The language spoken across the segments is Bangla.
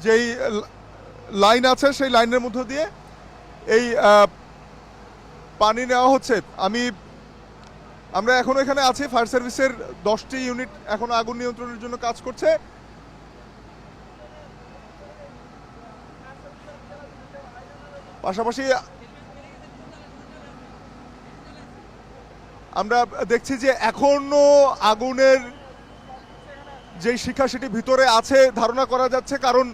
যেই লাইন আছে সেই লাইনের মধ্য দিয়ে এই পানি নেওয়া হচ্ছে। আমরা এখনো এখানে আছি। ফায়ার সার্ভিসের 10টি ইউনিট এখনো আগুন নিয়ন্ত্রণের জন্য কাজ করছে। পাশাপাশি আমরা দেখছি যে এখনো আগুনের যে শিখা সেটি ভিতরে আছে ধারণা করা যাচ্ছে, কারণ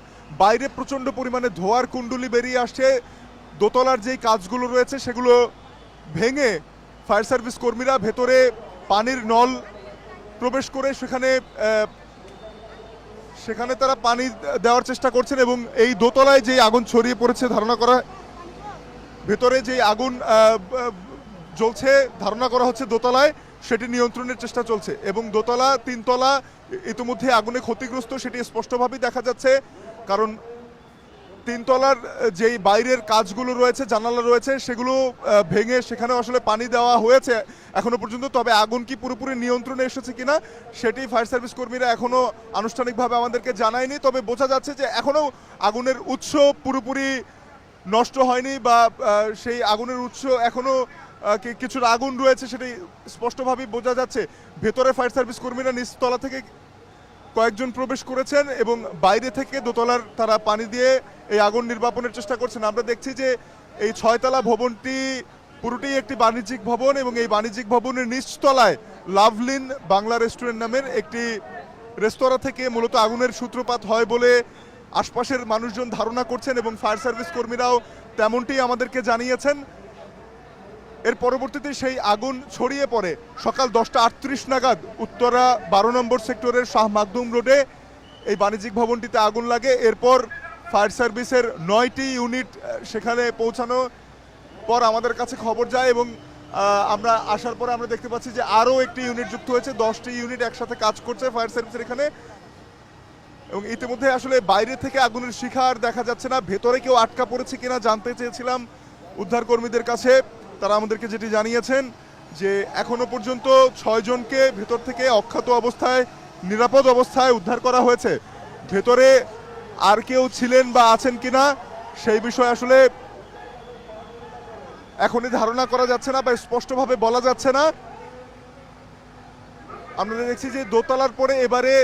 বাইরে প্রচণ্ড পরিমাণে ধোঁয়ার কুণ্ডলি বেরিয়ে আসছে। দোতলার যেই কাজগুলো রয়েছে সেগুলো ভেঙে ফায়ার সার্ভিস কর্মীরা ভেতরে পানির নল প্রবেশ করে সেখানে তারা পানি দেওয়ার চেষ্টা করছেন। এবং এই দোতলায় যে আগুন ছড়িয়ে পড়েছে ধারণা করা, ভেতরে যে আগুন জ্বলছে ধারণা করা হচ্ছে দোতলায়, সেটি নিয়ন্ত্রণের চেষ্টা চলছে। এবং দোতলা তিনতলা ইতিমধ্যে আগুনে ক্ষতিগ্রস্ত, সেটি স্পষ্টভাবেই দেখা যাচ্ছে। কারণ তিনতলার যেই বাইরের কাজগুলো রয়েছে, জানালা রয়েছে, সেগুলো ভেঙে সেখানে আসলে পানি দেওয়া হয়েছে এখনো পর্যন্ত। তবে আগুন কি পুরোপুরি নিয়ন্ত্রণে এসেছে কিনা সেটি ফায়ার সার্ভিস কর্মীরা এখনো আনুষ্ঠানিকভাবে আমাদেরকে জানায়নি। তবে বোঝা যাচ্ছে যে এখনো আগুনের উৎস পুরোপুরি নষ্ট হয়নি, বা সেই আগুনের উৎস এখনো কিছুটা আগুন রয়েছে, সেটি স্পষ্টভাবেই বোঝা যাচ্ছে। ভেতরে ফায়ার সার্ভিস কর্মীরা নিচতলা থেকে কয়েকজন প্রবেশ করেছেন এবং বাইরে থেকে দোতলার তারা পানি দিয়ে এই আগুন নির্বাপনের চেষ্টা করছেন। আমরা দেখছি যে এই 6তলা ভবনটি পুরোটি একটি বাণিজ্যিক ভবন, এবং এই বাণিজ্যিক ভবনের নিচতলায় লাভলিন বাংলা রেস্টুরেন্ট নামের একটি রেস্তোরাঁ থেকে মূলত আগুনের সূত্রপাত হয় বলে আশপাশের মানুষজন ধারণা করছেন, এবং ফায়ার সার্ভিস কর্মীরাও তেমনটি আমাদেরকে জানিয়েছেন। এর পরবর্তীতে সেই আগুন ছড়িয়ে পড়ে সকাল 10টা 38 নাগাদ উত্তরা 12 নম্বর সেক্টরের শাহ মাকদুম রোডে এই বাণিজ্যিক ভবনটিতে আগুন লাগে। এরপর ফায়ার সার্ভিসের 9টি ইউনিট সেখানে পৌঁছানো পর আমাদের কাছে খবর যায়, এবং আমরা আসার পরে আমরা দেখতে পাচ্ছি যে আরও একটি ইউনিট যুক্ত হয়েছে। 10টি ইউনিট একসাথে কাজ করছে ফায়ার সার্ভিসের এখানে। এবং ইতিমধ্যে আসলে বাইরে থেকে আগুনের শিখা আর দেখা যাচ্ছে না। ভেতরে কেউ আটকা পড়েছে কিনা জানতে চেয়েছিলাম উদ্ধার কর্মীদের কাছে। তারা আমাদেরকে যেটি জানিয়েছেন যে এখনো পর্যন্ত 6 জনকে ভেতর থেকে অক্ষত অবস্থায় নিরাপদ অবস্থায় উদ্ধার করা হয়েছে। ভেতরে আর কেউ ছিলেন বা আছেন কিনা সেই বিষয়ে আসলে এখনই ধারণা করা যাচ্ছে না বা স্পষ্টভাবে বলা যাচ্ছে না। আমরা দেখছি যে দোতলার পরে এবারে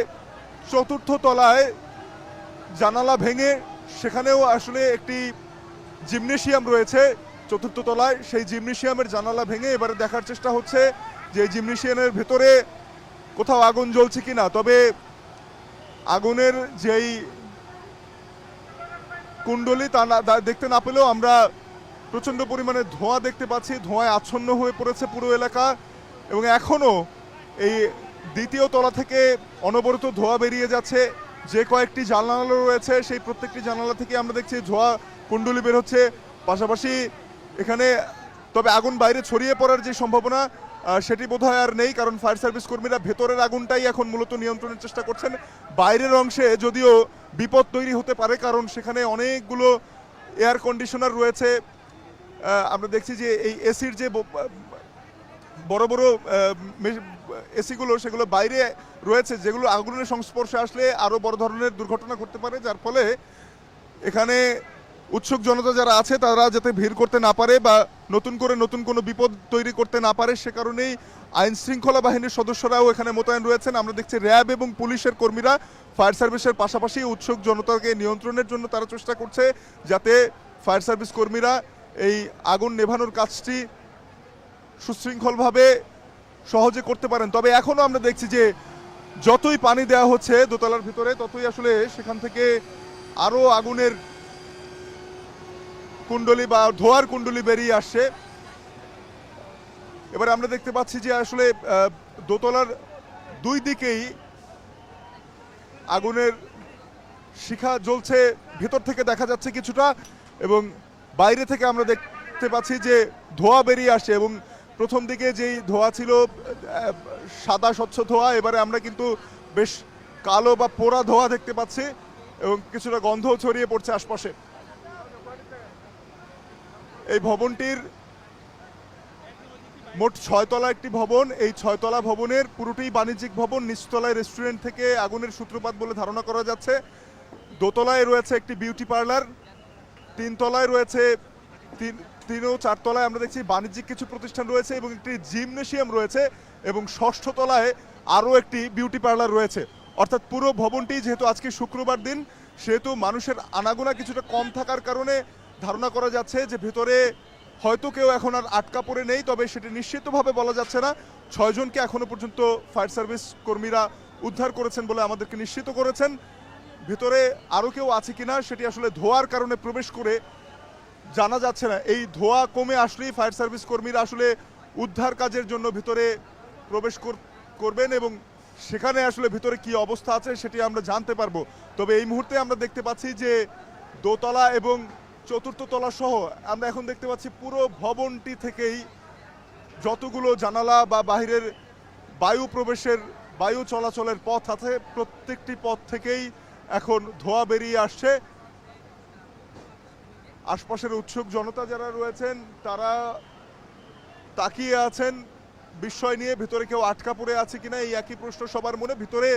4র্থ তলায় জানালা ভেঙে সেখানেও আসলে একটি জিমনেশিয়াম রয়েছে 4র্থ তলায়। সেই জিমনেশিয়ামের জানালা ভেঙে এবারে দেখার চেষ্টা হচ্ছে যে এই জিমনেশিয়ামের ভেতরে কোথাও আগুন জ্বলছে কিনা। তবে আগুনের যেই কুণ্ডলি তা দেখতে না পেলেও আমরা প্রচণ্ড পরিমাণে ধোঁয়া দেখতে পাচ্ছি। ধোঁয়ায় আচ্ছন্ন হয়ে পড়েছে পুরো এলাকা, এবং এখনও এই 2য় তলা থেকে অনবরত ধোঁয়া বেরিয়ে যাচ্ছে। যে কয়েকটি জানালা রয়েছে সেই প্রত্যেকটি জানালা থেকে আমরা দেখছি ধোঁয়া কুণ্ডলি বের হচ্ছে। পাশাপাশি এখানে তবে আগুন বাইরে ছড়িয়ে পড়ার যে সম্ভাবনা সেটি বোধহয় আর নেই, কারণ ফায়ার সার্ভিস কর্মীরা ভেতরের আগুনটাই এখন মূলত নিয়ন্ত্রণের চেষ্টা করছেন। বাইরের অংশে যদিও বিপদ তৈরি হতে পারে, কারণ সেখানে অনেকগুলো এয়ার কন্ডিশনার রয়েছে। আমরা দেখছি যে এই এসির যে বড় বড় এসিগুলো সেগুলো বাইরে রয়েছে, যেগুলো আগুনের সংস্পর্শে আসলে আরও বড় ধরনের দুর্ঘটনা ঘটতে পারে, যার ফলে এখানে উৎসুক জনতা যারা আছে তারা যাতে ভিড় করতে না পারে বা নতুন কোনো বিপদ তৈরি করতে না পারে, সে কারণেই আইন শৃঙ্খলা বাহিনীর সদস্যরাও এখানে মোতায়েন রয়েছেন। আমরা দেখছি র্যাব এবং পুলিশের কর্মীরা ফায়ার সার্ভিসের পাশাপাশি উৎসুক জনতাকে নিয়ন্ত্রণের জন্য তারা চেষ্টা করছে যাতে ফায়ার সার্ভিস কর্মীরা এই আগুন নেভানোর কাজটি সুশৃঙ্খলভাবে সহজে করতে পারেন। তবে এখনও আমরা দেখছি যে যতই পানি দেওয়া হচ্ছে দোতলার ভিতরে, ততই আসলে সেখান থেকে আরও আগুনের কুণ্ডলি বা ধোয়ার কুণ্ডলি বেরিয়ে আসছে। এবারে আমরা দেখতে পাচ্ছি যে আসলে দোতলার 2 দিকেই আগুনের শিখা জ্বলছে। ভেতর থেকে দেখা যাচ্ছে কিছুটা, এবং বাইরে থেকে আমরা দেখতে পাচ্ছি যে ধোঁয়া বেরিয়ে আসছে। এবং প্রথম দিকে যেই ধোঁয়া ছিল সাদা স্বচ্ছ ধোঁয়া, এবারে আমরা কিন্তু বেশ কালো বা পোড়া ধোঁয়া দেখতে পাচ্ছি, এবং কিছুটা গন্ধও ছড়িয়ে পড়ছে আশপাশে। এই ভবনটির মোট 6 তলা একটি ভবন। এই 6 তলা ভবনের পুরোটি বাণিজ্যিক ভবন। নিচতলায় রেস্টুরেন্ট থেকে আগুনের সূত্রপাত বলে ধারণা করা যাচ্ছে। দোতলায় রয়েছে একটি বিউটি পার্লার, তিনতলায় রয়েছে তিন ও চারতলায় আমরা দেখছি বাণিজ্যিক কিছু প্রতিষ্ঠান রয়েছে এবং একটি জিমনেশিয়াম রয়েছে এবং ষষ্ঠ তলায় আরও একটি বিউটি পার্লার রয়েছে। অর্থাৎ পুরো ভবনটি, যেহেতু আজকে শুক্রবার দিন, সেহেতু মানুষের আনাগোনা কিছুটা কম থাকার কারণে ধারণা করা যাচ্ছে যে ভেতরে হয়তো কেউ এখন আর আটকা পড়ে নেই, তবে সেটি নিশ্চিতভাবে বলা যাচ্ছে না। 6 জনকে এখনো পর্যন্ত ফায়ার সার্ভিস কর্মীরা উদ্ধার করেছেন বলে আমাদেরকে নিশ্চিত করেছেন। ভেতরে আরও কেউ আছে কিনা সেটি আসলে ধোঁয়ার কারণে প্রবেশ করে জানা যাচ্ছে না। এই ধোঁয়া কমে আসলেই ফায়ার সার্ভিস কর্মীরা আসলে উদ্ধার কাজের জন্য ভিতরে প্রবেশ করবেন এবং সেখানে আসলে ভিতরে কি অবস্থা আছে সেটি আমরা জানতে পারবো। তবে এই মুহূর্তে আমরা দেখতে পাচ্ছি যে দোতলা এবং চতুর্থ তলা সহ আমরা এখন দেখতে পাচ্ছি পুরো ভবনটি থেকেই যতগুলো জানালা বা বাহিরের বায়ু চলাচলের পথ আছে, প্রত্যেকটি পথ থেকেই এখন ধোঁয়া বেরিয়ে আসছে। আশপাশের উৎসুক জনতা যারা রয়েছেন তারা তাকিয়ে আছেন বিস্ময় নিয়ে, ভিতরে কেউ আটকা পড়ে আছে কিনা এই একই প্রশ্ন সবার মনে। ভিতরে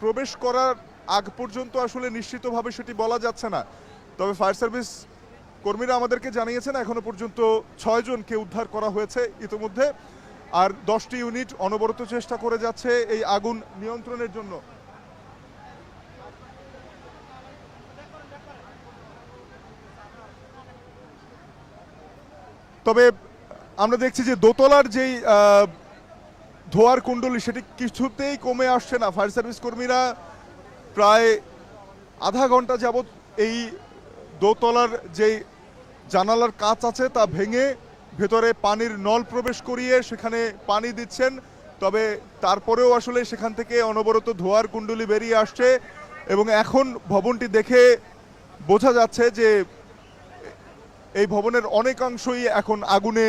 প্রবেশ করার আগ পর্যন্ত আসলে নিশ্চিতভাবে সেটি বলা যাচ্ছে না। তবে ফায়ার সার্ভিস কর্মীরা আমাদেরকে জানিয়েছেন এখনো পর্যন্ত 6 জনকে উদ্ধার করা হয়েছে ইতিমধ্যে, আর 10টি ইউনিট অনবরত চেষ্টা করে যাচ্ছে এই আগুন নিয়ন্ত্রণের জন্য। তবে আমরা দেখছি যে দোতলার যেই ধোয়ার কুণ্ডলী সেটি কিছুতেই কমে আসছে না। ফায়ার সার্ভিস কর্মীরা প্রায় আধা ঘন্টা যাবৎ এই দোতলার যেই জানালার কাঁচ আছে তা ভেঙে ভেতরে পানির নল প্রবেশ করিয়ে সেখানে পানি দিচ্ছেন। তবে তারপরেও আসলে সেখান থেকে অনবরত ধোয়ার কুণ্ডলী বেরিয়ে আসছে এবং এখন ভবনটি দেখে বোঝা যাচ্ছে যে এই ভবনের অনেকাংশই এখন আগুনে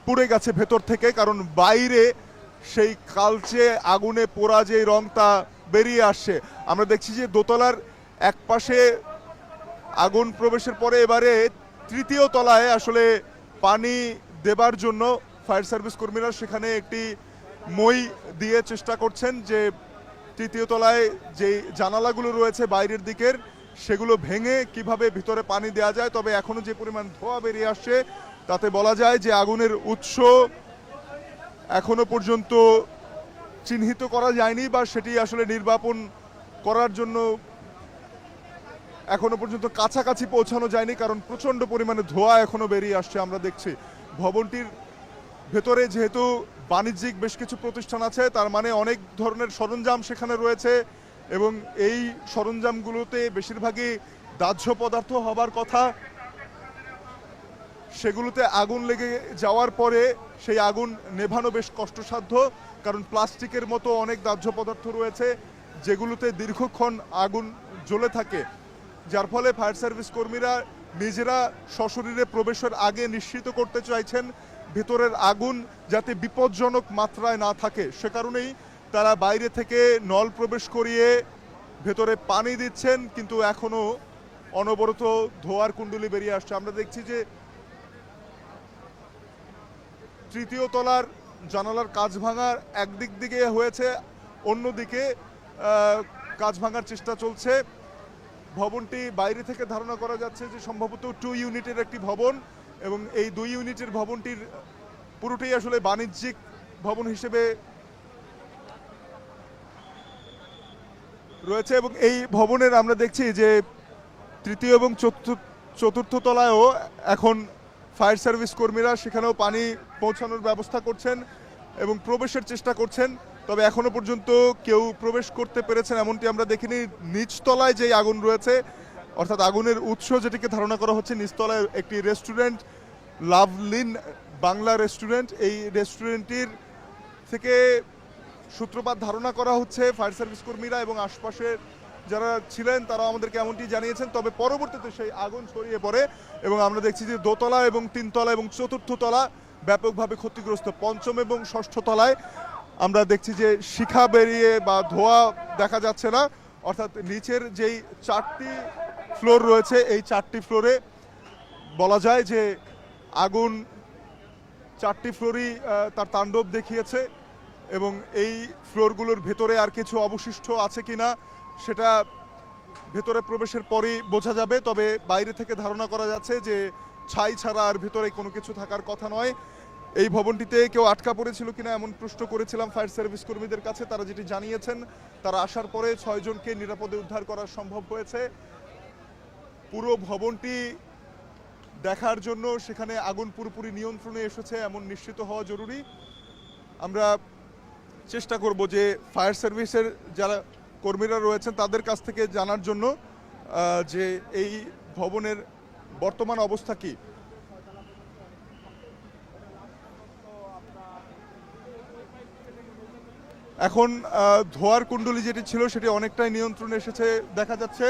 পুড়ে গেছে ভেতর থেকে, কারণ বাইরে সেই কালচে আগুনে পোড়া যে রংটা বেরিয়ে আসছে। আমরা দেখছি যে দোতলার এক পাশে আগুন প্রবেশের পরে এবারে তৃতীয় তলায় আসলে পানি দেবার জন্য ফায়ার সার্ভিস কর্মীরা সেখানে একটি মই দিয়ে চেষ্টা করছেন যে তৃতীয় তলায় যে জানালাগুলো রয়েছে বাইরের দিকের সেগুলো ভেঙে কিভাবে ভিতরে পানি দেওয়া যায়। তবে এখনো যে পরিমাণ ধোঁয়া বেরিয়ে আসছে তাতে বলা যায় যে আগুনের উৎস এখনো পর্যন্ত চিহ্নিত করা যায়নি বা সেটি আসলে নির্বাপন করার জন্য এখনো পর্যন্ত কাছাকাছি পৌঁছানো যায়নি, কারণ প্রচণ্ড পরিমাণে ধোঁয়া এখনো বেরিয়ে আসছে। আমরা দেখছি ভবনটির ভেতরে যেহেতু বাণিজ্যিক বেশ কিছু প্রতিষ্ঠান আছে, তার মানে অনেক ধরনের সরঞ্জাম সেখানে রয়েছে এবং এই সরঞ্জামগুলোতে বেশিরভাগই দাহ্য পদার্থ হবার কথা। সেগুলোতে আগুন লেগে যাওয়ার পরে সেই আগুন নেভানো বেশ কষ্টসাধ্য, কারণ প্লাস্টিকের মতো অনেক দাহ্য পদার্থ রয়েছে যেগুলোতে দীর্ঘক্ষণ আগুন জ্বলে থাকে, যার ফলে ফায়ার সার্ভিস কর্মীরা নিজেরা সশরীরে প্রবেশের আগে নিশ্চিত করতে চাইছেন ভেতরের আগুন যাতে বিপজ্জনক মাত্রায় না থাকে। সে কারণেই তারা বাইরে থেকে নল প্রবেশ করিয়ে ভেতরে পানি দিচ্ছেন, কিন্তু এখনো অনবরত ধোঁয়ার কুণ্ডলী বেরিয়ে আসছে। আমরা দেখছি যে তৃতীয় তলার জানালার কাঁচ ভাঙার একদিক দিকে হয়েছে, অন্যদিকে কাঁচ ভাঙার চেষ্টা চলছে। ভবনটি বাইরে থেকে ধারণা করা যাচ্ছে যে সম্ভবত 2 ইউনিটের একটি ভবন এবং এই 2 ইউনিটের ভবনটির পুরোটাই আসলে বাণিজ্যিক ভবন হিসেবে রয়েছে এবং এই ভবনের আমরা দেখছি যে তৃতীয় এবং চতুর্থ তলায়ও এখন ফায়ার সার্ভিস কর্মীরা সেখানেও পানি পৌঁছানোর ব্যবস্থা করছেন এবং প্রবেশের চেষ্টা করছেন। তবে এখনো পর্যন্ত কেউ প্রবেশ করতে পেরেছেন এমনটি আমরা দেখিনি। নিচতলায় যেই আগুন রয়েছে, অর্থাৎ আগুনের উৎস যেটিকে ধারণা করা হচ্ছে, নিচতলায় একটি রেস্টুরেন্ট, লাভলিন বাংলা রেস্টুরেন্ট, এই রেস্টুরেন্টটির থেকে সূত্রপাত ধারণা করা হচ্ছে ফায়ার সার্ভিস কর্মীরা এবং আশপাশের যারা ছিলেন তারা আমাদেরকে এমনটি জানিয়েছেন। তবে পরবর্তীতে সেই আগুন ছড়িয়ে পড়ে এবং আমরা দেখছি যে দোতলা এবং তিনতলা এবং চতুর্থ তলা ব্যাপকভাবে ক্ষতিগ্রস্ত। পঞ্চম এবং ষষ্ঠ তলায় আমরা দেখছি যে শিখা বেরিয়ে বা ধোঁয়া দেখা যাচ্ছে না, অর্থাৎ নিচের যেই 4টি ফ্লোর রয়েছে এই 4টি ফ্লোরে বলা যায় যে আগুন 4টি ফ্লোরই তার তাণ্ডব দেখিয়েছে এবং এই ফ্লোরগুলোর ভেতরে আর কিছু অবশিষ্ট আছে কিনা সেটা ভেতরে প্রবেশের পরই বোঝা যাবে, তবে বাইরে থেকে ধারণা করা যাচ্ছে যে ছাই ছাড়া আর ভেতরে কোনো কিছু থাকার কথা নয়। এই ভবনটিতে কেউ আটকা পড়েছিল কিনা এমন প্রশ্ন করেছিলাম ফায়ার সার্ভিস কর্মীদের কাছে, তারা যেটি জানিয়েছেন তারা আসার পরে 6 জনকে নিরাপদে উদ্ধার করা সম্ভব হয়েছে। পুরো ভবনটি দেখার জন্য সেখানে আগুন পুরোপুরি নিয়ন্ত্রণে এসেছে এমন নিশ্চিত হওয়া জরুরি। আমরা চেষ্টা করব যে ফায়ার সার্ভিসের যারা কর্মীরা রয়েছেন তাদের কাছ থেকে জানার জন্য যে এই ভবনের বর্তমান অবস্থা কি। এখন ধোয়ার কুণ্ডলী যেটি ছিল সেটি অনেকটাই নিয়ন্ত্রণে এসেছে দেখা যাচ্ছে।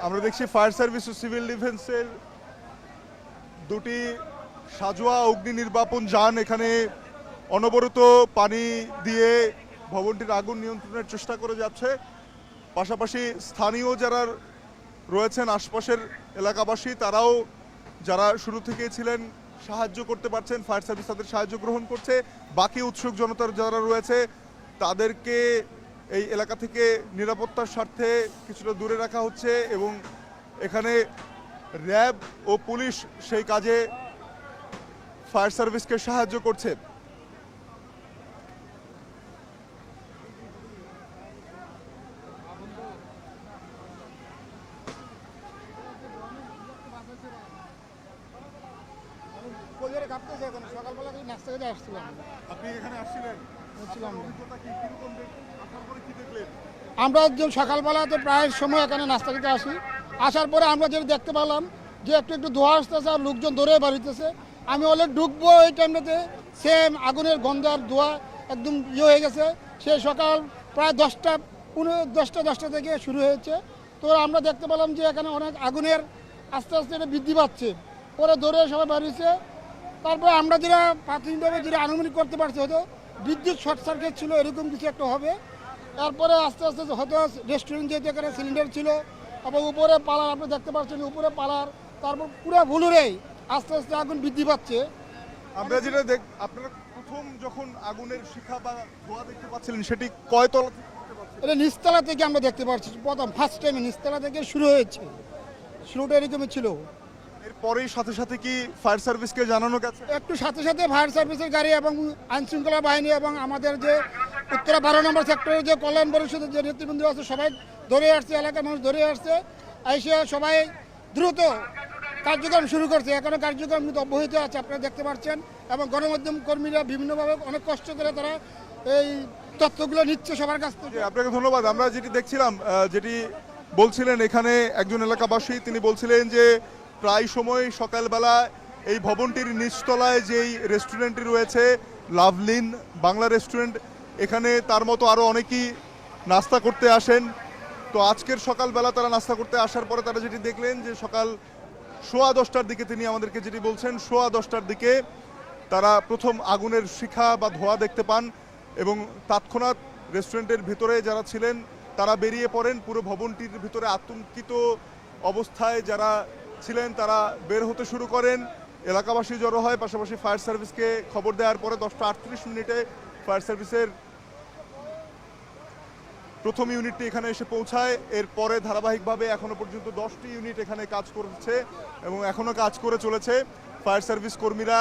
আমরা দেখছি ফায়ার সার্ভিস ও সিভিল ডিফেন্সের দুটি সাজোয়া অগ্নি নির্বাপন যান এখানে অনবরত পানি দিয়ে ভবনটির আগুন নিয়ন্ত্রণের চেষ্টা করে যাচ্ছে। পাশাপাশি স্থানীয় যারা রয়েছেন আশপাশের এলাকাবাসী তারাও যারা শুরু থেকে ছিলেন সাহায্য করতে পারছেন, ফায়ার সার্ভিস তাদের সাহায্য গ্রহণ করছে। বাকি উৎসুক জনতার যারা রয়েছে তাদেরকে এই এলাকা থেকে নিরাপত্তার স্বার্থে কিছুটা দূরে রাখা হচ্ছে এবং এখানে র্যাব ও পুলিশ সেই কাজে ফায়ার সার্ভিসকে সাহায্য করছে। সকালবেলা নাস্তা খেতে আসছিলাম। আপনি এখানে আসছিলেন? আমরা সকালবেলা তো প্রায় সময় এখানে নাস্তা খেতে আসি। আসার পরে আমরা যেটা দেখতে পেলাম যে একটু একটু ধোঁয়া আসতেছে আর লোকজন দৌড়ে বাড়িতেছে। আমি হলে ঢুকবো এই টাইমটাতে সেম আগুনের গন্ধ আর ধোঁয়া একদম হয়ে গেছে। সে সকাল প্রায় 10টা থেকে শুরু হয়েছে। তো আমরা দেখতে পেলাম যে এখানে অনেক আগুনের আস্তে আস্তে এটা বৃদ্ধি পাচ্ছে। পরে দৌড়ে সবাই বাড়িয়েছে। তারপরে আমরা যেটা প্রাথমিকভাবে যেটা আনুমানিক করতে পারছি হয়তো বিদ্যুৎ শর্ট সার্কিট ছিল, এরকম কিছু একটা হবে। তারপরে আস্তে আস্তে হয়তো রেস্টুরেন্ট যেহেতু এখানে সিলিন্ডার ছিল, আবার উপরে পালার আপনি দেখতে পাচ্ছেন উপরে পালার, তারপর পুরো ভুলুরেই আস্তে আস্তে আগুন বৃদ্ধি পাচ্ছে। আমরা যেটা আপনারা প্রথম যখন আগুনের শিখা বা ধোঁয়া দেখতে পাচ্ছিলেন সেটি কয়তলা থেকে দেখতে পাচ্ছিলেন? এটা নিচতলা থেকে আমরা দেখতে পাচ্ছি, প্রথম ফার্স্ট টাইমে নিচতলা থেকে শুরু হয়েছে। শুরুটা এরকমই ছিল। এরপরেই সাথে সাথে কি ফায়ার সার্ভিসকে জানানো গেছে? একটু সাথে সাথে ফায়ার সার্ভিসের গাড়ি এবং আইনশৃঙ্খলা বাহিনী এবং আমাদের যে উত্তরা 12 নম্বর সেক্টরের যে কল্যাণ পরিষদের যে নেতৃবৃন্দ আছে সবাই ধরে আসছে, এলাকার মানুষ ধরে আসছে, এসে সবাই দ্রুত কার্যক্রম শুরু করছে। এখনো কার্যক্রম কিন্তু অব্যাহত আছে আপনারা দেখতে পাচ্ছেন। এবং গণমাধ্যম কর্মীরা বিভিন্নভাবে অনেক কষ্ট করে তারা এই তথ্যগুলো নিচ্ছে সবার কাছ থেকে। আপনাকে ধন্যবাদ। আমরা যেটি দেখছিলাম, যেটি বলছিলেন এখানে একজন এলাকাবাসী, তিনি বলছিলেন যে প্রায় সময় সকালবেলা এই ভবনটির নিচতলায় যেই রেস্টুরেন্টটি রয়েছে লাভলিন বাংলা রেস্টুরেন্ট, এখানে তার মতো আরও অনেকেই নাস্তা করতে আসেন। তো আজকের সকালবেলা তারা নাস্তা করতে আসার পরে তারা যেটি দেখলেন যে সকাল 10:15টার দিকে তিনি আমাদেরকে যেটি বলছেন 10:15টার দিকে তারা প্রথম আগুনের শিখা বা ধোঁয়া দেখতে পান এবং তৎক্ষণাৎ রেস্টুরেন্টের ভিতরে যারা ছিলেন তারা বেরিয়ে পড়েন। পুরো ভবনটির ভিতরে আতঙ্কিত অবস্থায় যারা ছিলেন তারা বের হতে শুরু করেন, এলাকাবাসী জড়ো হয়। পাশাপাশি ফায়ার সার্ভিসকে খবর দেওয়ার পরে 10:38 ফায়ার সার্ভিসের প্রথম ইউনিটটি এখানে এসে পৌঁছায়। এরপরে ধারাবাহিকভাবে এখনো পর্যন্ত 10টি ইউনিট এখানে কাজ করছে এবং এখনো কাজ করে চলেছে। ফায়ার সার্ভিস কর্মীরা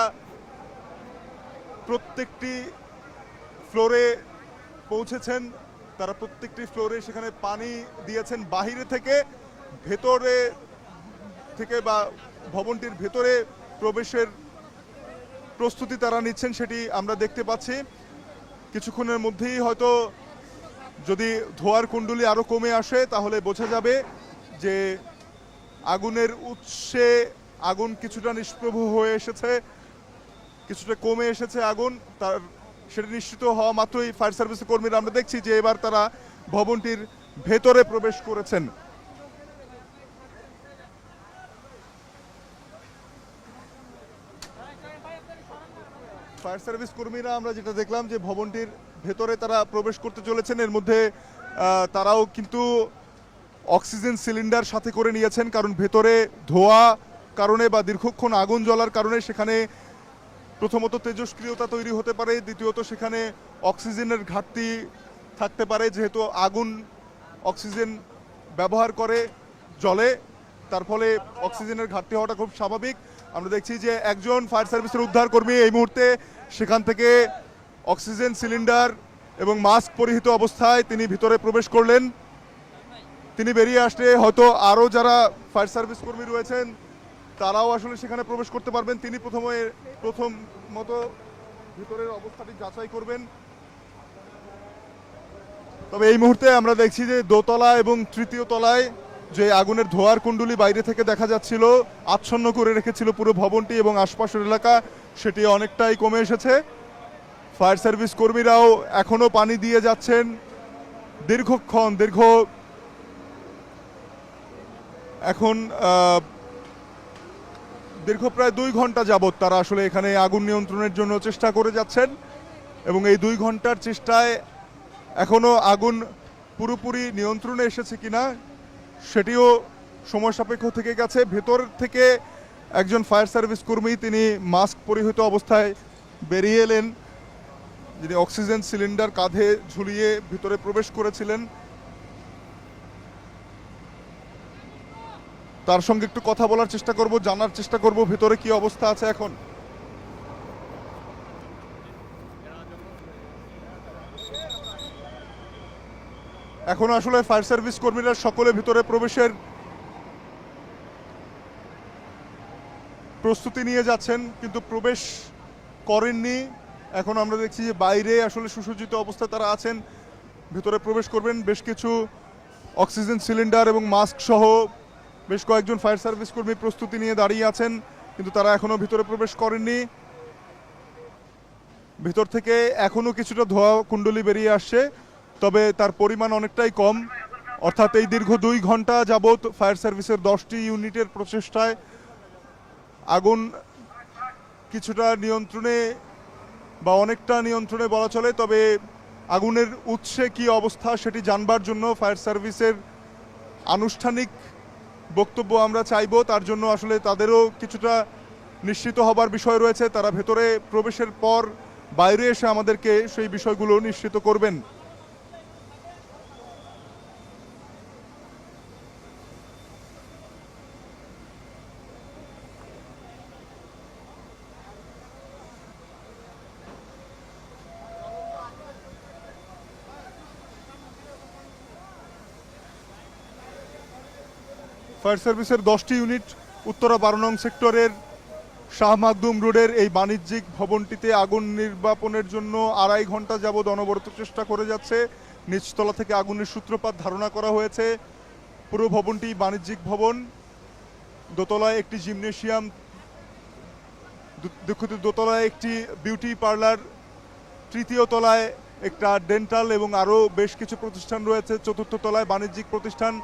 প্রত্যেকটি ফ্লোরে পৌঁছেছেন, তারা প্রত্যেকটি ফ্লোরে সেখানে পানি দিয়েছেন। বাহিরে থেকে ভেতরে থেকে বা ভবনটির ভেতরে প্রবেশের প্রস্তুতি তারা নিচ্ছেন সেটি আমরা দেখতে পাচ্ছি। কিছুক্ষণের মধ্যেই হয়তো যদি ধোঁয়ার কুণ্ডলী আরও কমে আসে তাহলে বোঝা যাবে যে আগুনের উৎসে আগুন কিছুটা নিষ্প্রভ হয়ে এসেছে, কিছুটা কমে এসেছে আগুন। তার সেটা নিশ্চিত হওয়া মাত্রই ফায়ার সার্ভিসের কর্মীরা আমরা দেখছি যে এবার তারা ভবনটির ভেতরে প্রবেশ করেছেন। ফায়ার সার্ভিস কর্মীরা আমরা যেটা দেখলাম যে ভবনটির ভেতরে তারা প্রবেশ করতে চলেছেন। এর মধ্যে তারাও কিন্তু অক্সিজেন সিলিন্ডার সাথে করে নিয়েছেন, কারণ ভেতরে ধোয়া কারণে বা দীর্ঘক্ষণ আগুন জ্বলার কারণে সেখানে প্রথমত তেজস্ক্রিয়তা তৈরি হতে পারে, দ্বিতীয়ত সেখানে অক্সিজেনের ঘাটতি থাকতে পারে, যেহেতু আগুন অক্সিজেন ব্যবহার করে জলে, তার ফলে অক্সিজেনের ঘাটতি হওয়াটা খুব স্বাভাবিক। আমরা দেখছি যে একজন ফায়ার সার্ভিসের উদ্ধারকর্মী এই মুহূর্তে সেখান থেকে অক্সিজেন সিলিন্ডার এবং মাস্ক পরিহিত অবস্থায় তিনি ভিতরে প্রবেশ করলেন। তিনি বেরিয়ে আসলে হয়তো আরও যারা ফায়ার সার্ভিস কর্মী রয়েছেন তারাও আসলে সেখানে প্রবেশ করতে পারবেন। তিনি প্রথম মতো ভিতরের অবস্থাটি যাচাই করবেন। তবে এই মুহূর্তে আমরা দেখছি যে দোতলা এবং তৃতীয় তলায় যে আগুনের ধোঁয়ার কুণ্ডলী বাইরে থেকে দেখা যাচ্ছিল, আচ্ছন্ন করে রেখেছিল পুরো ভবনটি এবং আশপাশের এলাকা, সেটি অনেকটাই কমে এসেছে। ফায়ার সার্ভিস কর্মীরাও এখনো পানি দিয়ে যাচ্ছেন দীর্ঘ প্রায় 2 ঘন্টা যাবৎ তারা আসলে এখানে আগুন নিয়ন্ত্রণের জন্য চেষ্টা করে যাচ্ছেন, এবং এই 2 ঘন্টার চেষ্টায় এখনো আগুন পুরোপুরি নিয়ন্ত্রণে এসেছে কিনা সেটিও সময় সাপেক্ষ থেকে গেছে। ভেতর থেকে একজন ফায়ার সার্ভিস কর্মী তিনি মাস্ক পরিহিত অবস্থায় বেরিয়ে এলেন, যিনি অক্সিজেন সিলিন্ডার কাঁধে ঝুলিয়ে ভিতরে প্রবেশ করেছিলেন। তার সঙ্গে একটু কথা বলার চেষ্টা করব, জানার চেষ্টা করব ভিতরে কি অবস্থা আছে এখন। এখন আসলে ফায়ার সার্ভিস কর্মীরা সকলে ভিতরে প্রবেশের প্রস্তুতি নিয়ে যাচ্ছেন, কিন্তু প্রবেশ করেননি। এখন আমরা দেখছি যে বাইরে আসলে সুসজ্জিত অবস্থায় তারা আছেন, ভিতরে প্রবেশ করবেন। বেশ কিছু অক্সিজেন সিলিন্ডার এবং মাস্ক সহ বেশ কয়েকজন ফায়ার সার্ভিস কর্মী প্রস্তুতি নিয়ে দাঁড়িয়ে আছেন, কিন্তু তারা এখনো ভিতরে প্রবেশ করেননি। ভিতর থেকে এখনো কিছুটা ধোঁয়া কুণ্ডলী বেরিয়ে আসছে, তবে তার পরিমাণ অনেকটাই কম। অর্থাৎ এই দীর্ঘ 2 ঘন্টা যাবৎ ফায়ার সার্ভিসের 10টি ইউনিটের প্রচেষ্টায় আগুন কিছুটা নিয়ন্ত্রণে বা অনেকটা নিয়ন্ত্রণে বলা চলে। তবে আগুনের উৎসে কি অবস্থা সেটি জানবার জন্য ফায়ার সার্ভিসের আনুষ্ঠানিক বক্তব্য আমরা চাইব, তার জন্য আসলে তাদেরও কিছুটা নিশ্চিত হবার বিষয় রয়েছে। তারা ভেতরে প্রবেশের পর বাইরে এসে আমাদেরকে সেই বিষয়গুলো নিশ্চিত করবেন। ফায়ার সার্ভিসের 10টি ইউনিট উত্তরা 12 নং সেক্টরের শাহ মাকদুম রোডের এই বাণিজ্যিক ভবনটিতে আগুন নির্বাপনের জন্য 2.5 ঘন্টা যাবৎ অনবরত চেষ্টা করে যাচ্ছে। নিচতলা থেকে আগুনের সূত্রপাত ধারণা করা হয়েছে। পুরো ভবনটি বাণিজ্যিক ভবন। দোতলায় একটি জিমনেশিয়াম, দোতলায় একটি বিউটি পার্লার, তৃতীয় তলায় একটা ডেন্টাল এবং আরও বেশ কিছু প্রতিষ্ঠান রয়েছে, চতুর্থ তলায় বাণিজ্যিক প্রতিষ্ঠান,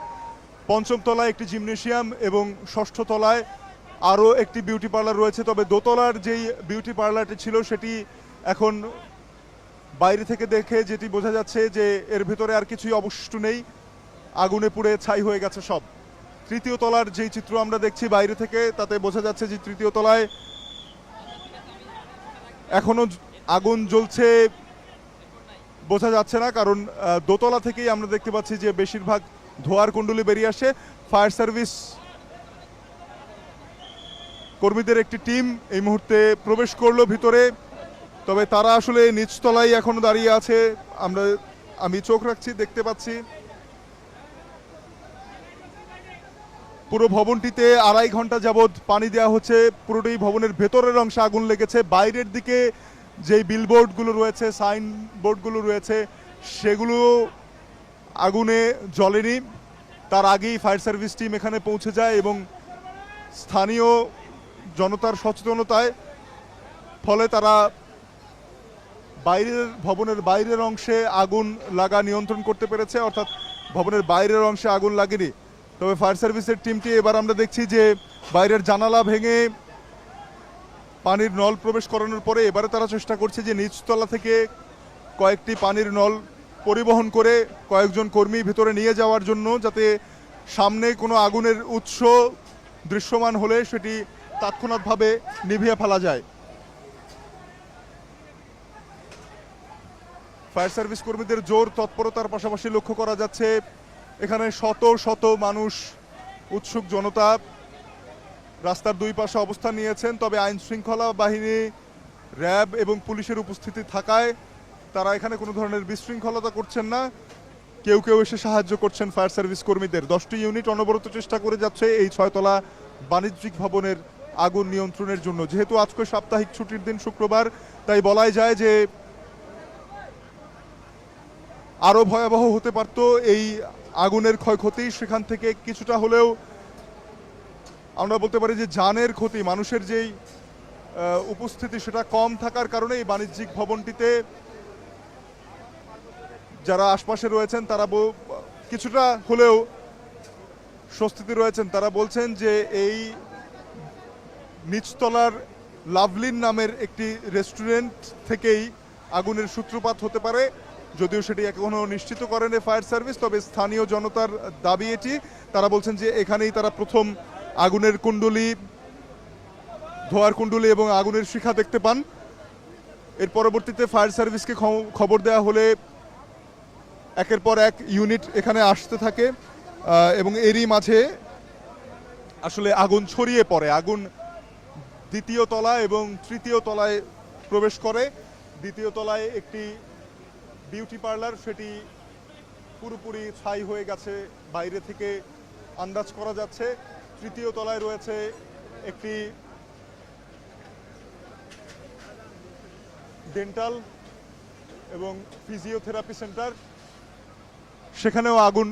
পঞ্চম তলায় একটি জিমনেশিয়াম এবং ষষ্ঠ তলায় আরও একটি বিউটি পার্লার রয়েছে। তবে দোতলার যেই বিউটি পার্লারটি ছিল সেটি এখন বাইরে থেকে দেখে যেটি বোঝা যাচ্ছে যে এর ভিতরে আর কিছুই অবশিষ্ট নেই, আগুনে পুড়ে ছাই হয়ে গেছে সব। তৃতীয় তলার যেই চিত্র আমরা দেখছি বাইরে থেকে, তাতে বোঝা যাচ্ছে যে তৃতীয় তলায় এখনো আগুন জ্বলছে বোঝা যাচ্ছে না, কারণ দোতলা থেকেই আমরা দেখতে পাচ্ছি যে বেশিরভাগ ধোঁয়ার কুণ্ডলী বেরিয়ে আসে। ফায়ার সার্ভিস কর্মীদের একটি টিম এই মুহূর্তে প্রবেশ করলো ভিতরে, তবে তারা আসলে নিচতলায় এখনো দাঁড়িয়ে আছে। আমি চোখ রাখছি, দেখতে পাচ্ছি পুরো ভবনটিতে 2.5 ঘন্টা যাবৎ পানি দেওয়া হচ্ছে। পুরোটাই ভবনের ভেতরের অংশে আগুন লেগেছে। বাইরের দিকে যেই বিলবোর্ডগুলো রয়েছে, সাইন বোর্ডগুলো রয়েছে, সেগুলো আগুনে জ্বলেনি। তার আগেই ফায়ার সার্ভিস টিম এখানে পৌঁছে যায় এবং স্থানীয় জনতার সচেতনতায় ফলে তারা ভবনের বাইরের অংশে আগুন লাগা নিয়ন্ত্রণ করতে পেরেছে, অর্থাৎ ভবনের বাইরের অংশে আগুন লাগেনি। তবে ফায়ার সার্ভিসের টিমটি এবার আমরা দেখছি যে বাইরের জানালা ভেঙে পানির নল প্রবেশ করানোর পরে এবারে তারা চেষ্টা করছে যে নিচতলা থেকে কয়েকটি পানির নল পরিবহন করে কয়েকজন কর্মী ভিতরে নিয়ে যাওয়ার জন্য, যাতে সামনে কোনো আগুনের উৎস দৃশ্যমান হলে সেটি তাৎক্ষণিকভাবে নিভিয়ে ফেলা যায়। ফায়ার সার্ভিস কর্মীদের জোর তৎপরতার পাশাপাশি লক্ষ্য করা যাচ্ছে এখানে শত শত মানুষ, উৎসুক জনতা রাস্তার দুই পাশে অবস্থান নিয়েছেন। তবে আইন শৃঙ্খলা বাহিনী, র্যাব এবং পুলিশের উপস্থিতি থাকায় তারা এখানে কোনো ধরনের বিশৃঙ্খলতা করছেন না। কেউ কেউ এসে সাহায্য করছেন ফায়ার সার্ভিস কর্মীদের। 10টি ইউনিট অনবরত চেষ্টা করে যাচ্ছে এই 6তলা বাণিজ্যিক ভবনের আগুন নিয়ন্ত্রণের জন্য। যেহেতু আজকে সাপ্তাহিক ছুটির দিন শুক্রবার, তাই বলাই যায় যে আরও ভয়াবহ হতে পারত এই আগুনের ক্ষয়ক্ষতি। সেখান থেকে কিছুটা হলেও আমরা বলতে পারি যে জানের ক্ষতি, মানুষের যেই উপস্থিতি সেটা কম থাকার কারণে এই বাণিজ্যিক ভবনটিতে যারা আশপাশে রয়েছেন তারা কিছুটা হলেও স্বস্তিতে রয়েছেন। তারা বলছেন যে এই নিচতলার লাভলিন নামের একটি রেস্টুরেন্ট থেকেই আগুনের সূত্রপাত হতে পারে, যদিও সেটি এখনো নিশ্চিত করেন ফায়ার সার্ভিস। তবে স্থানীয় জনতার দাবি এটি। তারা বলছেন যে এখানেই তারা প্রথম আগুনের কুণ্ডলী, ধোঁয়ার কুণ্ডলী এবং আগুনের শিখা দেখতে পান। এর পরবর্তীতে ফায়ার সার্ভিসকে খবর দেওয়া হলে একের পর এক ইউনিট এখানে আসতে থাকে এবং এরই মাঝে আসলে আগুন ছড়িয়ে পড়ে। আগুন দ্বিতীয় তলা এবং তৃতীয় তলায় প্রবেশ করে। দ্বিতীয় তলায় একটি বিউটি পার্লার, সেটি পুরোপুরি ছাই হয়ে গেছে, বাইরে থেকে আন্দাজ করা যাচ্ছে। তৃতীয় তলায় রয়েছে একটি ডেন্টাল এবং ফিজিওথেরাপি সেন্টার, সেখানেও আগুন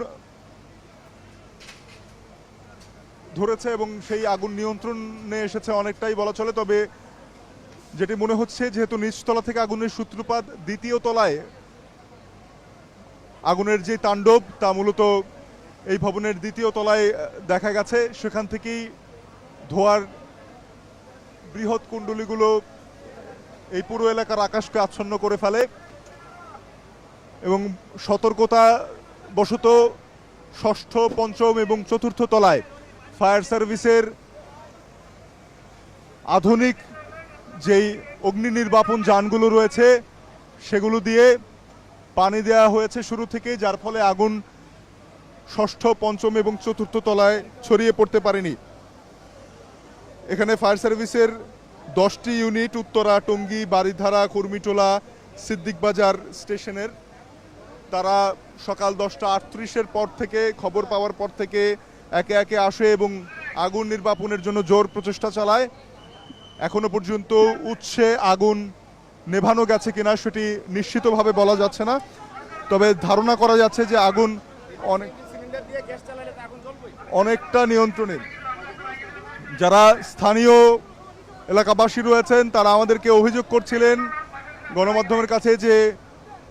ধরেছে এবং সেই আগুন নিয়ন্ত্রণে এসেছে অনেকটাই বলা চলে। তবে যেটি মনে হচ্ছে, যেহেতু নিচতলা থেকে আগুনের সূত্রপাত, দ্বিতীয় তলায় আগুনের যে তাণ্ডব তা মূলত এই ভবনের দ্বিতীয় তলায় দেখা গেছে। সেখান থেকেই ধোঁয়ার বৃহৎ কুণ্ডলীগুলো এই পুরো এলাকার আকাশকে আচ্ছন্ন করে ফেলে এবং সতর্কতা বশত ষষ্ঠ, পঞ্চম এবং চতুর্থ তলায় ফায়ার সার্ভিসের আধুনিক যেই অগ্নি নির্বাপন যানগুলো রয়েছে সেগুলো দিয়ে পানি দেওয়া হয়েছে শুরু থেকে, যার ফলে আগুন ষষ্ঠ, পঞ্চম এবং চতুর্থ তলায় ছড়িয়ে পড়তে পারেনি। এখানে ফায়ার সার্ভিসের 10টি ইউনিট উত্তরা, টঙ্গী, বারিধারা, কুর্মিটোলা, সিদ্দিক বাজার স্টেশনের, তারা সকাল 10:38-এর পর থেকে, খবর পাওয়ার পর থেকে একে একে আসে এবং আগুন নির্বাপনের জন্য জোর প্রচেষ্টা চালায়। এখনো পর্যন্ত উৎসে আগুন নেভানো গেছে কিনা সেটি নিশ্চিতভাবে বলা যাচ্ছে না, তবে ধারণা করা যাচ্ছে যে আগুন অনেকটা নিয়ন্ত্রণে। যারা স্থানীয় এলাকাবাসী রয়েছেন তারা আমাদেরকে অভিযোগ করছিলেন গণমাধ্যমের কাছে যে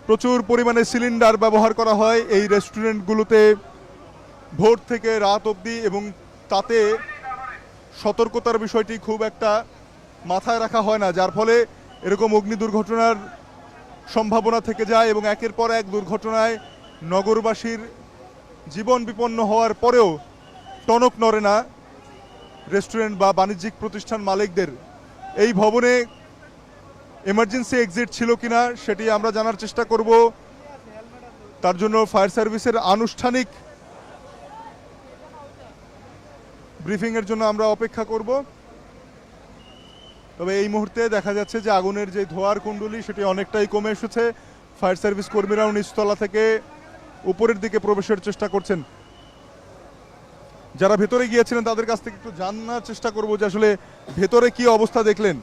প্রচুর পরিমাণে সিলিন্ডার ব্যবহার করা হয় এই রেস্টুরেন্টগুলোতে ভোর থেকে রাত অবধি, এবং তাতে সতর্কতার বিষয়টি খুব একটা মাথায় রাখা হয় না, যার ফলে এরকম অগ্নি দুর্ঘটনার সম্ভাবনা থেকে যায় এবং একের পর এক দুর্ঘটনায় নগরবাসীর জীবন বিপন্ন হওয়ার পরেও টনক নড়ে না রেস্টুরেন্ট বা বাণিজ্যিক প্রতিষ্ঠান মালিকদের। এই ভবনে এমার্জেন্সি এক্সিট ছিল কিনা সেটি আমরা জানার চেষ্টা করব। তার জন্য ফায়ার সার্ভিসের আনুষ্ঠানিক ব্রিফিংয়ের জন্য আমরা অপেক্ষা করব। তবে এই মুহূর্তে দেখা যাচ্ছে যে আগুনের যে ধোঁয়ার কুণ্ডলী সেটি অনেকটাই কমে এসেছে। ফায়ার সার্ভিস কর্মীরাও নিচতলা থেকে উপরের দিকে প্রবেশের চেষ্টা করছেন। যারা ভেতরে গিয়েছিলেন তাদের কাছ থেকে একটু জানার চেষ্টা করব যে আসলে ভেতরে কি অবস্থা দেখলেন।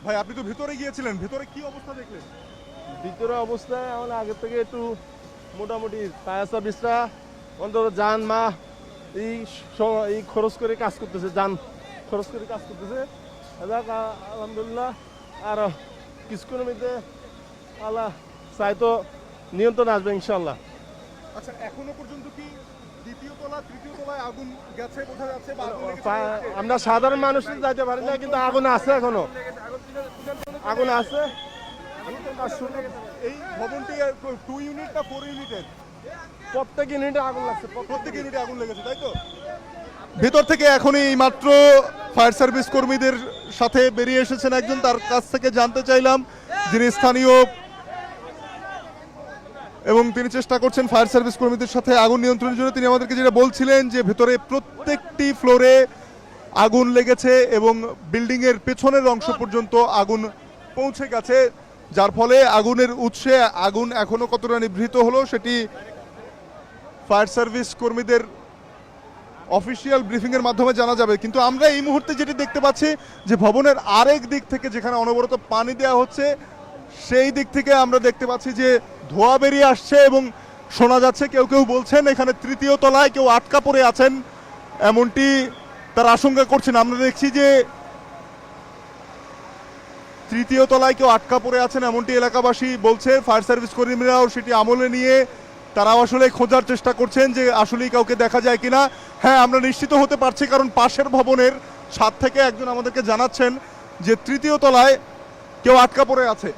ভাই, আপনি তো ভেতরে গিয়েছিলেন, ভেতরে কি অবস্থা দেখলেন? ভিতরে অবস্থায় আমার আগে থেকে একটু মোটামুটি ফায়ার সার্ভিসরা অন্তত যান মা এই খরচ করে কাজ করতেছে, যান খরচ করে কাজ করতেছে। আলহামদুলিল্লাহ, আর কিছুক্ষণের মধ্যে আল্লাহ চাই তো নিয়ন্ত্রণ আসবে ইনশাল্লাহ। আচ্ছা, এখনো পর্যন্ত কি দ্বিতীয় তলা তৃতীয় তলায় আগুন গেছে বোঝা যাচ্ছে বা আগুন লেগেছে বোঝা যাচ্ছে। আমরা সাধারণ মানুষ যাইতে পারি না, কিন্তু আগুন আছে, এখনো আগুন আছে। এই ভবনটি 2 ইউনিট না 4 ইউনিটের? প্রত্যেক ইউনিটে আগুন লাগছে, প্রত্যেক ইউনিটে আগুন লেগেছে, তাই তো? ভেতর থেকে এখনই মাত্র ফায়ার সার্ভিস কর্মীদের সাথে বেরিয়ে এসেছেন একজন, তার কাছ থেকে জানতে চাইলাম যিনি স্থানীয় এবং তিনি চেষ্টা করছেন ফায়ার সার্ভিস কর্মীদের সাথে আগুন নিয়ন্ত্রণের জন্য। তিনি আমাদেরকে যেটা বলছিলেন যে ভেতরে প্রত্যেকটি ফ্লোরে আগুন লেগেছে এবং বিল্ডিং এর পেছনের অংশ পর্যন্ত আগুন পৌঁছে গেছে, যার ফলে আগুনের উৎসে আগুন এখনো কতটা নিভৃত হলো সেটি ফায়ার সার্ভিস কর্মীদের অফিসিয়াল ব্রিফিং এর মাধ্যমে জানা যাবে। কিন্তু আমরা এই মুহূর্তে যেটি দেখতে পাচ্ছি যে ভবনের আরেক দিক থেকে যেখানে অনবরত পানি দেওয়া হচ্ছে সেই দিক থেকে আমরা দেখতে পাচ্ছি যে ধোঁয়া বেরিয়ে আসছে এবং শোনা যাচ্ছে কেউ কেউ বলছেন এখানে তৃতীয় তলায় কেউ আটকা পড়ে আছেন, এমনটি তারা আশঙ্কা করছেন। আমরা দেখছি যে তৃতীয় তলায় কেউ আটকা পড়ে আছেন এমনটি এলাকাবাসী বলছে। ফায়ার সার্ভিস কর্মীরাও সেটি আমলে নিয়ে তারাও আসলে খোঁজার চেষ্টা করছেন যে আসলেই কাউকে দেখা যায় কিনা। হ্যাঁ, আমরা নিশ্চিত হতে পারছি কারণ পাশের ভবনের ছাদ থেকে একজন আমাদেরকে জানাচ্ছেন যে তৃতীয় তলায় কেউ আটকা পড়ে আছে।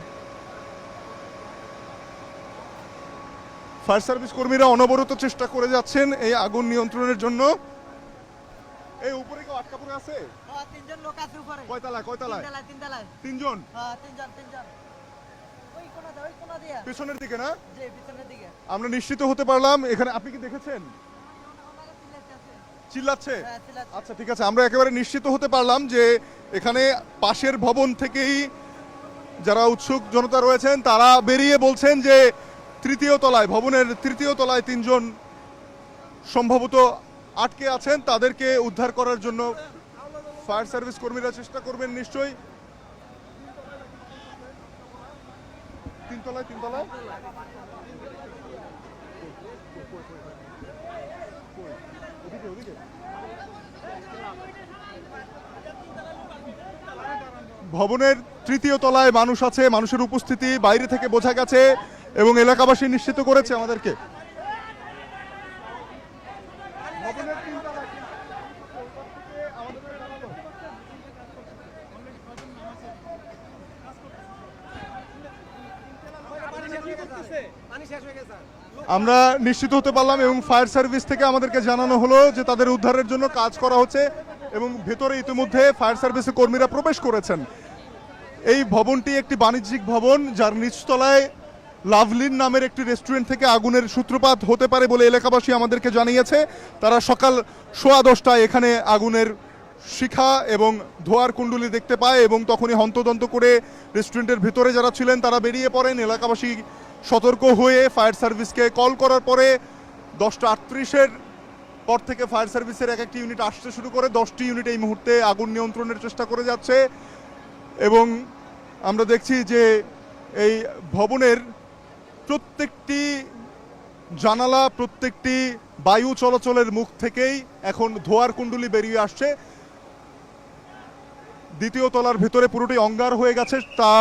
ফায়ার সার্ভিস কর্মীরা অনবরত চেষ্টা করে যাচ্ছেন এই আগুন নিয়ন্ত্রণের জন্য। এই উপরে কেউ আটকা পড়ে আছে? হ্যাঁ, তিনজন লোক আছে উপরে। কয়তলায় কয়তলায়? তিনতলায়। তিনজন হ্যাঁ, তিনজন। ওই কোণা দিয়া। পেছনের দিকে না? জি, পিছনের দিকে। আমরা নিশ্চিত হতে পারলাম এখানে। আপনি কি দেখেছেন ওনারা চিল্লাচ্ছে। চিল্লাচ্ছে? হ্যাঁ, চিল্লাচ্ছে। আচ্ছা ঠিক আছে, আমরা একেবারে নিশ্চিত হতে পারলাম যে এখানে পাশের ভবন থেকেই যারা উৎসুক জনতা রয়েছেন তারা বেরিয়ে বলছেন যে তৃতীয় তলায়, ভবনের তৃতীয় তলায় তিনজন সম্ভবত আটকে আছেন, তাদেরকে উদ্ধার করার জন্য ফায়ার সার্ভিস কর্মীরা চেষ্টা করবেন নিশ্চয়ই। তিনতলায় ওদিকে ভবনের তৃতীয় তলায় মানুষ আছে, মানুষের উপস্থিতি বাইরে থেকে বোঝা গেছে এবং এলাকাবাসী নিশ্চিত করেছে আমাদেরকে। ভবনের তিনতলায় আমরা নিশ্চিত হতে পারলাম এবং ফায়ার সার্ভিস থেকে আমাদেরকে জানানো হলো যে তাদের উদ্ধারের জন্য কাজ করা হচ্ছে এবং ভেতরে ইতিমধ্যে ফায়ার সার্ভিসের কর্মীরা প্রবেশ করেছেন। এই ভবনটি একটি বাণিজ্যিক ভবন যার নিচতলায় লাভলিন নামের একটি রেস্টুরেন্ট থেকে আগুনের সূত্রপাত হতে পারে বলে এলাকাবাসী আমাদেরকে জানিয়েছে। তারা সকাল 10:15 এখানে আগুনের শিখা এবং ধোঁয়ার কুণ্ডলি দেখতে পায় এবং তখনই হন্তদন্ত করে রেস্টুরেন্টের ভিতরে যারা ছিলেন তারা বেরিয়ে পড়েন। এলাকাবাসী সতর্ক হয়ে ফায়ার সার্ভিসকে কল করার পরে 10:38-এর পর থেকে ফায়ার সার্ভিসের এক একটি ইউনিট আসতে শুরু করে। 10টি ইউনিট এই মুহূর্তে আগুন নিয়ন্ত্রণের চেষ্টা করে যাচ্ছে এবং আমরা দেখছি যে এই ভবনের প্রত্যেকটি জানালা, প্রত্যেকটি বায়ু চলাচলের মুখ থেকেই এখন ধোঁয়ার কুণ্ডলি বেরিয়ে আসছে। দ্বিতীয় তলার ভিতরে পুরোটি অঙ্গার হয়ে গেছে তা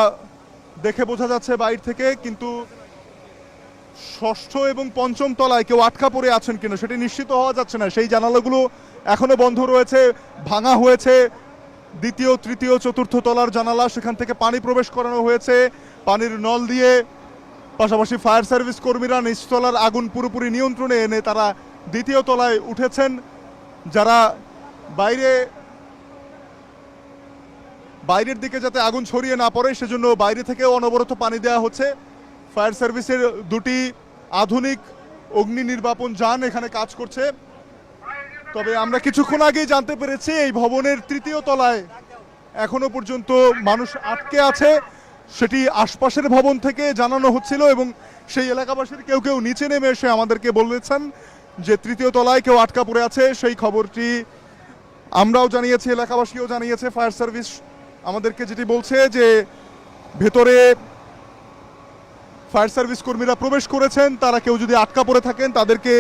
দেখে বোঝা যাচ্ছে বাইরে থেকে, কিন্তু ষষ্ঠ এবং পঞ্চম তলায় কেউ আটকা পড়ে আছেন কিনা সেটি নিশ্চিত হওয়া যাচ্ছে না। সেই জানালাগুলো এখনো বন্ধ রয়েছে, ভাঙা হয়েছে। দ্বিতীয়, তৃতীয়, চতুর্থ তলার জানালা, সেখান থেকে পানি প্রবেশ করানো হয়েছে পানির নল দিয়ে। পাশাপাশি ফায়ার সার্ভিস কর্মীরা নিচতলার আগুন পুরোপুরি নিয়ন্ত্রণে এনে তারা দ্বিতীয় তলায় উঠেছেন। যারা বাইরের দিকে যাতে আগুন ছড়িয়ে না পড়ে সেজন্য বাইরে থেকেও অনবরত পানি দেওয়া হচ্ছে। ফায়ার সার্ভিসের দুটি আধুনিক অগ্নি নির্বাপন যান এখানে কাজ করছে। তবে আমরা কিছুক্ষণ আগেই জানতে পেরেছি এই ভবনের তৃতীয় তলায় এখনো পর্যন্ত মানুষ আটকে আছে, সেটি আশপাশের ভবন থেকে জানানো হচ্ছিল এবং সেই এলাকাবাসীর কেউ কেউ নিচে নেমে এসে আমাদেরকে বলেছেন যে তৃতীয় তলায় কেউ আটকা পড়ে আছে। সেই খবরটি আমরাও জানিয়েছি, এলাকাবাসীও জানিয়েছে। ফায়ার সার্ভিস আমাদেরকে যেটি বলছে যে ভেতরে ফায়ার সার্ভিস কর্মীরা প্রবেশ করেছেন, তারা কেউ যদি আটকা পড়ে থাকেন তাদেরকে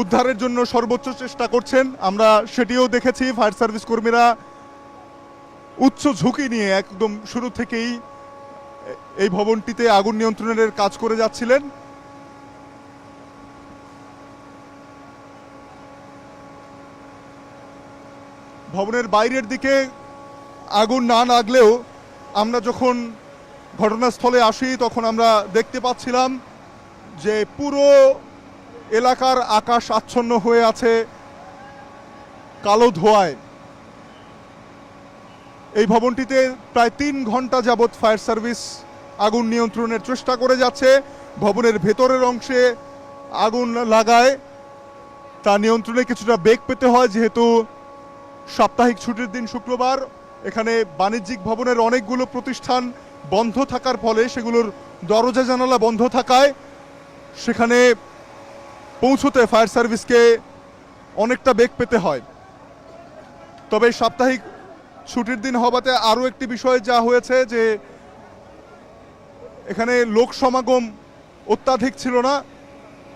উদ্ধারের জন্য সর্বোচ্চ চেষ্টা করছেন। আমরা সেটিও দেখেছি, ফায়ার সার্ভিস কর্মীরা উচ্চ ঝুঁকি নিয়ে একদম শুরু থেকেই এই ভবনটিতে আগুন নিয়ন্ত্রণের কাজ করে যাচ্ছিলেন। ভবনের বাইরের দিকে আগুন না লাগলেও আমরা যখন ঘটনাস্থলে আসি তখন আমরা দেখতে পাচ্ছিলাম যে পুরো এলাকার আকাশ আচ্ছন্ন হয়ে আছে কালো ধোঁয়ায়। এই ভবনটিতে প্রায় 3 ঘন্টা যাবৎ ফায়ার সার্ভিস আগুন নিয়ন্ত্রণের চেষ্টা করে যাচ্ছে। ভবনের ভেতরের অংশে আগুন লাগায় তা নিয়ন্ত্রণে কিছুটা বেগ পেতে হয়, যেহেতু সাপ্তাহিক ছুটির দিন শুক্রবার। এখানে বাণিজ্যিক ভবনের অনেকগুলো প্রতিষ্ঠান বন্ধ থাকার ফলে সেগুলোর দরজা জানালা বন্ধ থাকায় সেখানে পৌঁছতে ফায়ার সার্ভিসকে অনেকটা বেগ পেতে হয়। তবে সাপ্তাহিক ছুটির দিন হওয়াতে আরও একটি বিষয় যা হয়েছে যে এখানে লোক সমাগম অত্যাধিক ছিল না।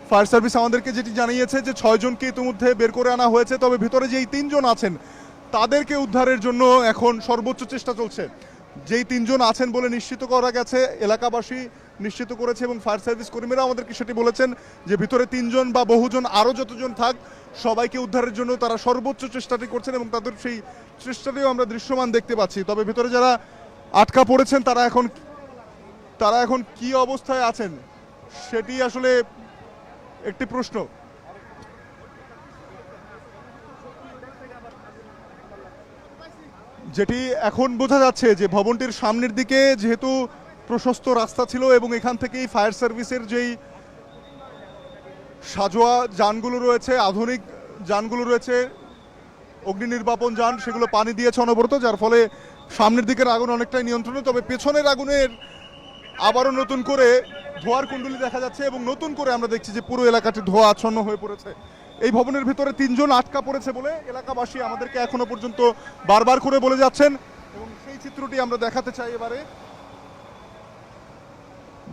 ফায়ার সার্ভিস আমাদেরকে যেটি জানিয়েছে যে 6 জনকে ইতিমধ্যে বের করে আনা হয়েছে, তবে ভিতরে যেই 3 জন আছেন তাদেরকে উদ্ধারের জন্য এখন সর্বোচ্চ চেষ্টা চলছে। যেই 3 জন আছেন বলে নিশ্চিত করা গেছে, এলাকাবাসী নিশ্চিত করেছে এবং ফায়ার সার্ভিস কর্মীরা আমাদেরকে সেটি বলেছেন যে ভিতরে 3 জন বা বহুজন আরও যতজন থাক সবাইকে উদ্ধারের জন্য তারা সর্বোচ্চ চেষ্টাটি করছেন এবং তাদের সেই চেষ্টাটিও আমরা দৃশ্যমান দেখতে পাচ্ছি। তবে ভিতরে যারা আটকা পড়েছেন তারা এখন কি অবস্থায় আছেন সেটি আসলে একটি প্রশ্ন। যেটি এখন বোঝা যাচ্ছে যে ভবনটির সামনের দিকে যেহেতু প্রশস্ত রাস্তা ছিল এবং এখান থেকেই ফায়ার সার্ভিসের যেই সাজোয়া যানগুলো রয়েছে, আধুনিক যানগুলো রয়েছে, অগ্নি নির্বাপন যান, সেগুলো পানি দিয়েছে অনবরত, যার ফলে সামনের দিকের আগুন অনেকটাই নিয়ন্ত্রণে। তবে পেছনের আগুনের আবারও নতুন করে ধোঁয়ার কুণ্ডলী দেখা যাচ্ছে এবং নতুন করে আমরা দেখছি যে পুরো এলাকাটি ধোঁয়া আচ্ছন্ন হয়ে পড়েছে। এই ভবনের ভিতরে 3 জন আটকা পড়েছে বলে এলাকাবাসী আমাদেরকে এখনো পর্যন্ত বারবার করে বলে যাচ্ছেন এবং সেই চিত্রটি আমরা দেখাতে চাই এবারে।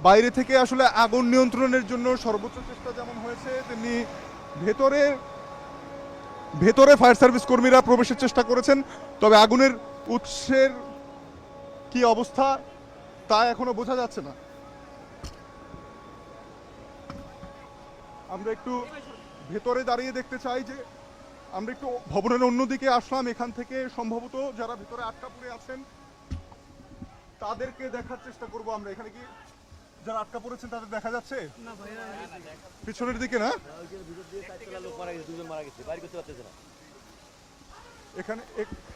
বাইরে থেকে আসলে আগুন নিয়ন্ত্রণের জন্য সর্বোচ্চ চেষ্টা যেমন হয়েছে, তেমনি ভেতরে ফায়ার সার্ভিস কর্মীরা প্রবেশের চেষ্টা করেছেন। তবে আগুনের উৎসের কি অবস্থা তা এখনো বোঝা যাচ্ছে না। আমরা একটু ভেতরে দাঁড়িয়ে দেখতে চাই যে আমরা একটু ভবনের অন্যদিকে আসলাম। এখান থেকে সম্ভবত যারা ভেতরে আটকা পড়ে আছেন তাদেরকে দেখার চেষ্টা করব আমরা। এখানে কি যারা আটকা পড়েছেন তাদের দেখা যাচ্ছে? পিছনের দিকে না,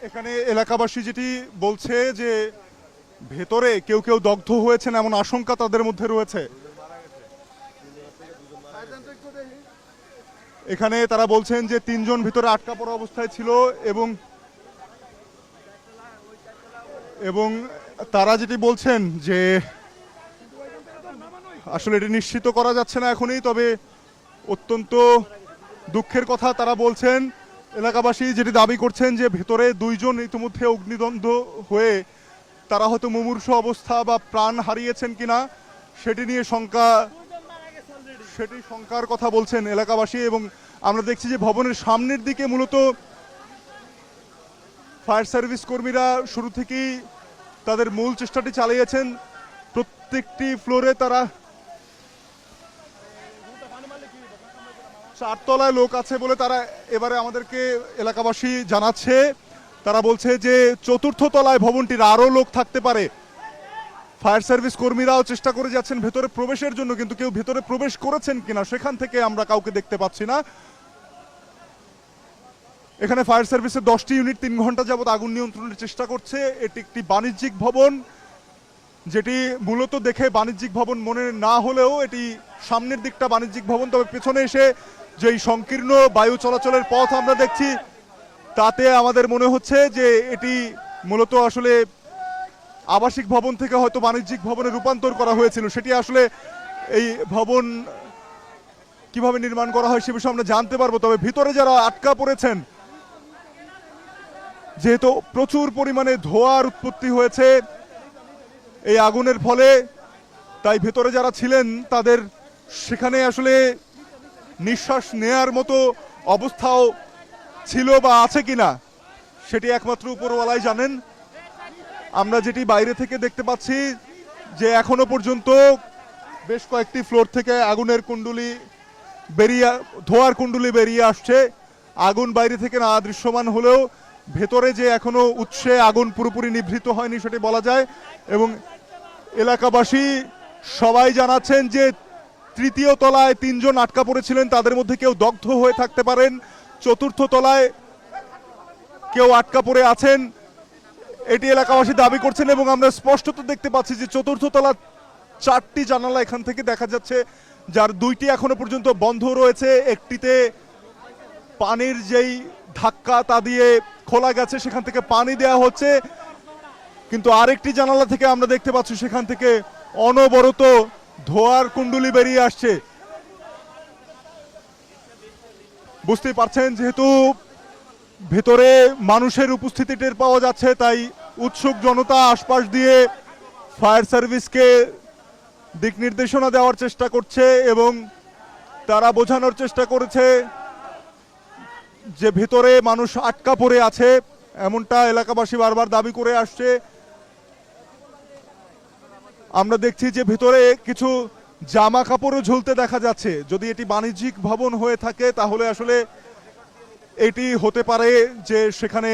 এখানে এলাকাবাসী যেটি বলছে যে ভেতরে কেউ কেউ দগ্ধ হয়েছেন এমন আশঙ্কা তাদের মধ্যে রয়েছে। এখানে তারা বলছেন যে 3 জন ভিতরে আটকা পড়া অবস্থায় ছিল এবং তারা যেটি বলছেন যে আসলে এটি নিশ্চিত করা যাচ্ছে না এখনই, তবে অত্যন্ত দুঃখের কথা তারা বলছেন। এলাকাবাসী যেটি দাবি করছেন যে ভেতরে 2 জন ইতিমধ্যে অগ্নিদগ্ধ হয়ে তারা হয়তো মুমূর্ষু অবস্থা বা প্রাণ হারিয়েছেন কিনা সেটি নিয়ে শঙ্কার কথা বলছেন এলাকাবাসী। এবং আমরা দেখছি যে ভবনের সামনের দিকে মূলত ফায়ার সার্ভিস কর্মীরা শুরু থেকেই তাদের মূল চেষ্টাটি চালিয়েছেন। প্রত্যেকটি ফ্লোরে তারা 4 তলায় লোক আছে বলে তারা এবারে আমাদেরকে এলাকাবাসী জানাচ্ছে। তারা বলছে যে 4র্থ তলায় ভবনটির আরও লোক থাকতে পারে। ফায়ার সার্ভিস কর্মীরাও চেষ্টা করে যাচ্ছেন ভেতরে প্রবেশের জন্য, কিন্তু কেউ ভেতরে প্রবেশ করেছেন কিনা সেখান থেকে আমরা কাউকে দেখতে পাচ্ছি না। এখানে ফায়ার সার্ভিসের 10টি ইউনিট 3 ঘন্টা যাবত আগুন নিয়ন্ত্রণের চেষ্টা করছে। এটি একটি বাণিজ্যিক ভবন, যেটি মূলত দেখে বাণিজ্যিক ভবন মনে না হলেও এটি সামনের দিকটা বাণিজ্যিক ভবন। তবে পেছনে এসে যেই সংকীর্ণ বায়ু চলাচলের পথ আমরা দেখছি তাতে আমাদের মনে হচ্ছে যে এটি মূলত আসলে আবাসিক ভবন থেকে হয়তো বাণিজ্যিক ভবনে রূপান্তর করা হয়েছিল। সেটি আসলে এই ভবন কিভাবে নির্মাণ করা হয় সে বিষয়ে আমরা জানতে পারবো। তবে ভিতরে যারা আটকা পড়েছেন, যেহেতু প্রচুর পরিমাণে ধোঁয়ার উৎপত্তি হয়েছে এই আগুনের ফলে, তাই ভেতরে যারা ছিলেন তাদের সেখানে আসলে নিঃশ্বাস নেয়ার মতো অবস্থাও ছিল বা আছে কিনা সেটি একমাত্র উপরওয়ালাই জানেন। আমরা যেটি বাইরে থেকে দেখতে পাচ্ছি যে এখনো পর্যন্ত বেশ কয়েকটি ফ্লোর থেকে আগুনের কুণ্ডলী ধোঁয়ার কুণ্ডলী বেরিয়ে আসছে। আগুন বাইরে থেকে না দৃশ্যমান হলেও ভেতরে যে এখনো উৎসে আগুন পুরোপুরি নিভৃত হয়নি সেটি বলা যায়। এবং এলাকাবাসী সবাই জানাচ্ছেন যে তৃতীয় তলায় 3 জন আটকা পড়েছিলেন, তাদের মধ্যে কেউ দগ্ধ হয়ে থাকতে পারেন। চতুর্থ তলায় কেউ আটকা পড়ে আছেন, এটি এলাকাবাসী দাবি করছেন। এবং আমরা স্পষ্টত দেখতে পাচ্ছি যে চতুর্থ তলা 4টি জানালা এখান থেকে দেখা যাচ্ছে, যার 2টি এখনো পর্যন্ত বন্ধ রয়েছে। একটিতে পানির যেই ধাক্কা তা দিয়ে খোলা গেছে, সেখান থেকে পানি দেয়া হচ্ছে, কিন্তু আরেকটি জানালা থেকে আমরা দেখতে পাচ্ছি সেখান থেকে অনবরত ধোঁয়ার কুণ্ডুলি বেরিয়ে আসছে। বুঝতেই পারছেন যেহেতু ভেতরে মানুষের উপস্থিতি টের পাওয়া যাচ্ছে, তাই উৎসুক জনতা আশপাশ দিয়ে ফায়ার সার্ভিসকে দিক নির্দেশনা দেওয়ার চেষ্টা করছে এবং তারা বোঝানোর চেষ্টা করেছে যে ভেতরে মানুষ আটকা পড়ে আছে, এমনটা এলাকাবাসী বারবার দাবি করে আসছে। আমরা দেখছি যে ভেতরে কিছু জামা কাপড়ও ঝুলতে দেখা যাচ্ছে। যদি এটি বাণিজ্যিক ভবন হয়ে থাকে তাহলে আসলে এটি হতে পারে যে সেখানে